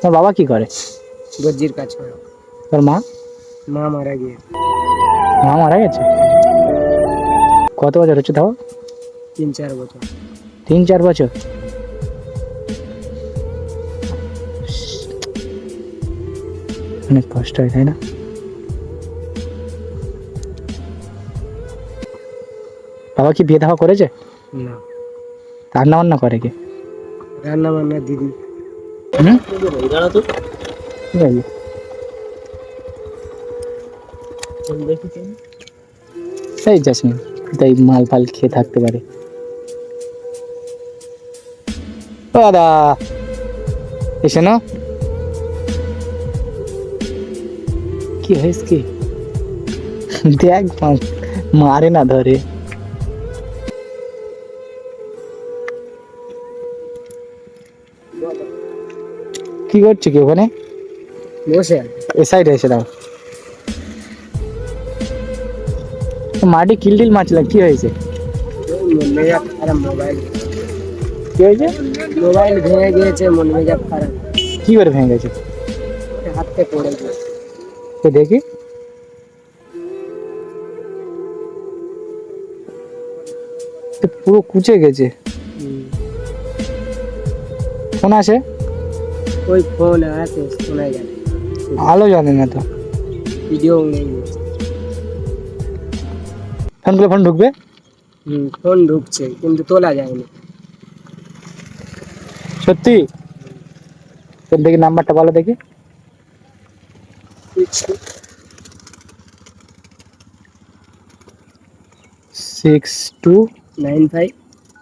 তোর বাবা কি করে? দর্জির কাজ করে। তোর মা? মা মারা গিয়ে মা মারা গেছে। কত বছর হচ্ছে তাও? 3-4 বছর। 3-4 বছর। অনেক কষ্ট হয় তাই না? বাবা কি বিয়ে দেওয়া করেছে? না, রান্না বান্না করে কে? রান্না বান্না দিদি। হুম, ঠিক আছে। এই যাস না, তাই মাল ফাল খেয়ে থাকতে পারে। ও দাদা, এসে না কি হয়েছে কি? দেখ মারে না ধরে। কি করছো কি ওখানে? বসে এ সাইডে এসে দাও। মাটি কিলটিল মারছিলাম, কি হয়েছে? মেজাজ খারাপ। মোবাইল কি হয়েছে? মোবাইল ভেঙে গিয়েছে, মন মেজাজ খারাপ। কি করে ভেঙে গেছে? হাত থেকে পড়ে গিয়েছে। তো দেখি। তো পুরো কুচে গেছে। ফোন আছে? ওই ফোন আছে, শোনা যায়। আলো জ্বলে না তো। ভিডিও নেই। ফোন ঢুকবে? ফোন ঢুকছে কিন্তু তোলা যায়নি। সত্যি? তোর দেখি নাম্বারটা বলো দেখি। 95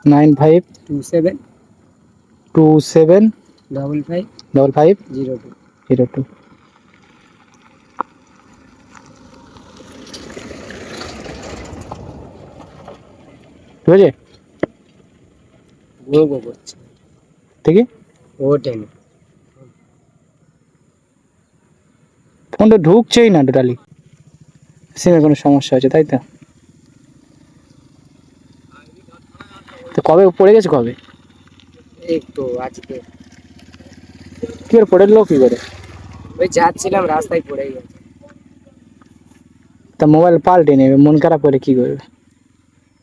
629527 55 55 02। 02। ঠিক আছে, গো গো করছে। দেখি। ওঠেনি। ফোনটা ঢুকছেই না টোটালি। সিমে কোনো সমস্যা আছে তাই তো? তো কবে পড়ে গেছে কবে? এই তো আজকে কি করে পড়ে এলো কি করে? ওই যাচ্ছিলাম, রাস্তায় পড়ে গেছে। তা মোবাইল পাল্টে নেবে, মন খারাপ করে কি করবে?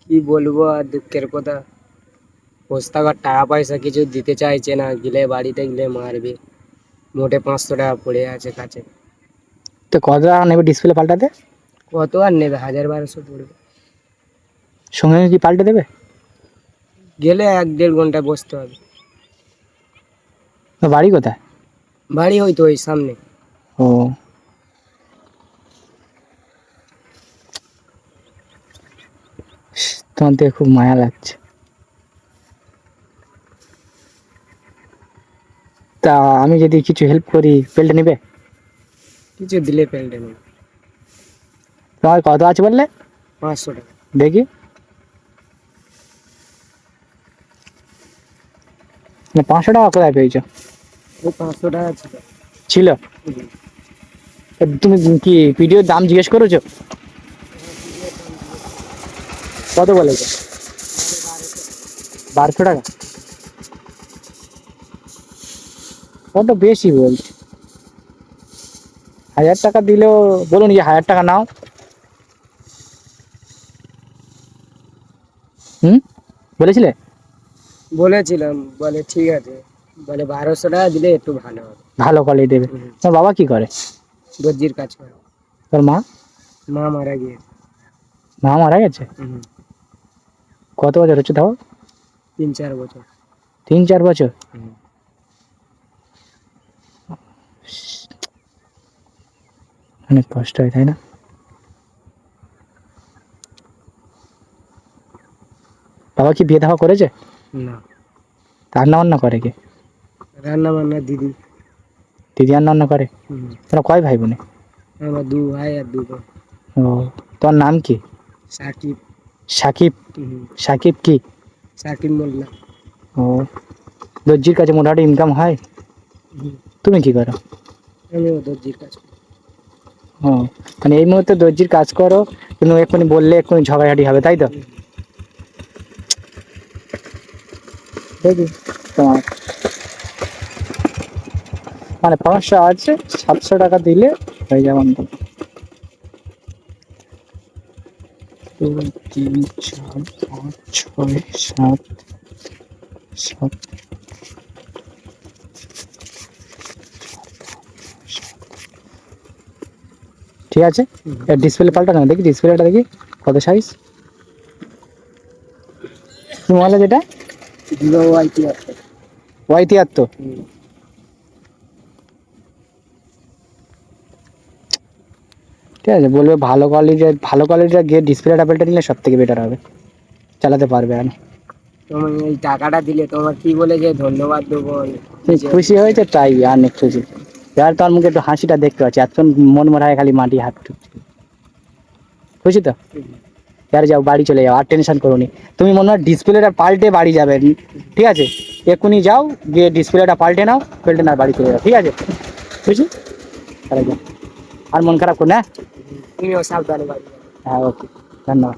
কি বলবো আর, দুঃখের কথা। পোস্তাগার টাকা পয়সা কিছু দিতে চাইছে না, গেলে বাড়িতে গেলে মারবে। মোটে 500 টাকা পড়ে আছে কাছে। তো কত টাকা নেবে ডিসপ্লে পাল্টাতে? কত আর নেবে, 1000-1200 পড়বে। সঙ্গে সঙ্গে কি পাল্টে দেবে? গেলে 1-1.5 ঘন্টা বসতে হবে। তো বাড়ি কোথায়? বাড়ি হয়তো ওই সামনে। ও, তোমার দেখে খুব মায়া লাগছে। তা আমি যদি কিছু হেল্প করি পেলটে নেবে? কিছু দিলে পেলটে নেবে। তোমার কত আছে বললে? 500 টাকা। দেখি। 500 টাকা কোথায় পেয়েছো? ওই 500 টাকা ছিল। ছিল? তা তুমি কি ভিডিওর দাম জিজ্ঞেস করেছো? কত বলেছো? 1200 টাকা? কত বেশি বলছি। 1000 টাকা দিলেও বলুন যে 1000 টাকা নাও। বলেছিলে? বলেছিলাম, বলে ঠিক আছে। বলে 1200 টাকা দিলে একটু ভালো হবে। ভালো কোয়ালিটি দেবে। তোর বাবা কি করে? দর্জির কাজ করে। তোর মা? মা মারা গিয়ে মা মারা গেছে। কত বছর হচ্ছে তাও? 3-4 বছর। 3-4 বছর। অনেক কষ্ট হয় তাই না? বাবা কি বিয়ে দেওয়া করেছে? না, রান্না বান্না করে কে? রান্না বান্না দিদি। দিদি রান্না বান্না করে। তোরা কয় ভাই বোনে? আমার 2 ভাই আর 2 বোন। ও, তোমার নাম কি? সাকিব। সাকিব? সাকিব কি? সাকিব মোল্লা। ও, দর্জির কাছে মোটামুটি ইনকাম হয়। তুমি কি করো? আমিও দর্জির কাজ করি। ও, মানে এই মুহূর্তে দর্জির কাজ করো, কিন্তু এক্ষুনি বললে এক্ষুনি ঝগড়াঝাটি হবে তাই তো? দেখি তোমার মানে 500 আছে, 700 টাকা দিলে হয়ে যাবে অন্তত। 2 3 4 5 6 7 7। ঠিক আছে, এর ডিসপ্লে পাল্টা না, দেখি ডিসপ্লেটা দেখি কত সাইজ মোবাইলে, যেটা ভিভো Y73। Y73। ঠিক আছে, বলবে ভালো কোয়ালিটির গিয়ে ডিসপ্লেটা পাল্টে নিলে সব থেকে বেটার হবে, চালাতে পারবে। আর তুমি এই টাকাটা দিলে তোমার কি বলে যে ধন্যবাদ দেবো? তুই খুশি হয়েছে তাই, আর নেই খুশি। যার তোর মুখে একটু হাসিটা দেখতে পাচ্ছি, এতক্ষণ মন মরা হয় খালি মাটি হাত ঠুকছে। খুশি তো? আর যাও, বাড়ি চলে যাও, আর টেনশন করো নি। তুমি মনে হয় ডিসপ্লেটা পাল্টে বাড়ি যাবে, ঠিক আছে? এক্ষুনি যাও, গিয়ে ডিসপ্লেটা পাল্টে নাও, পাল্টে না বাড়ি চলে যাও, ঠিক আছে? খুশি? তাহলে যাও, আর মন খারাপ করো না। তুমিও সাবধানে বাড়ি যাও। হ্যাঁ, ওকে, ধন্যবাদ।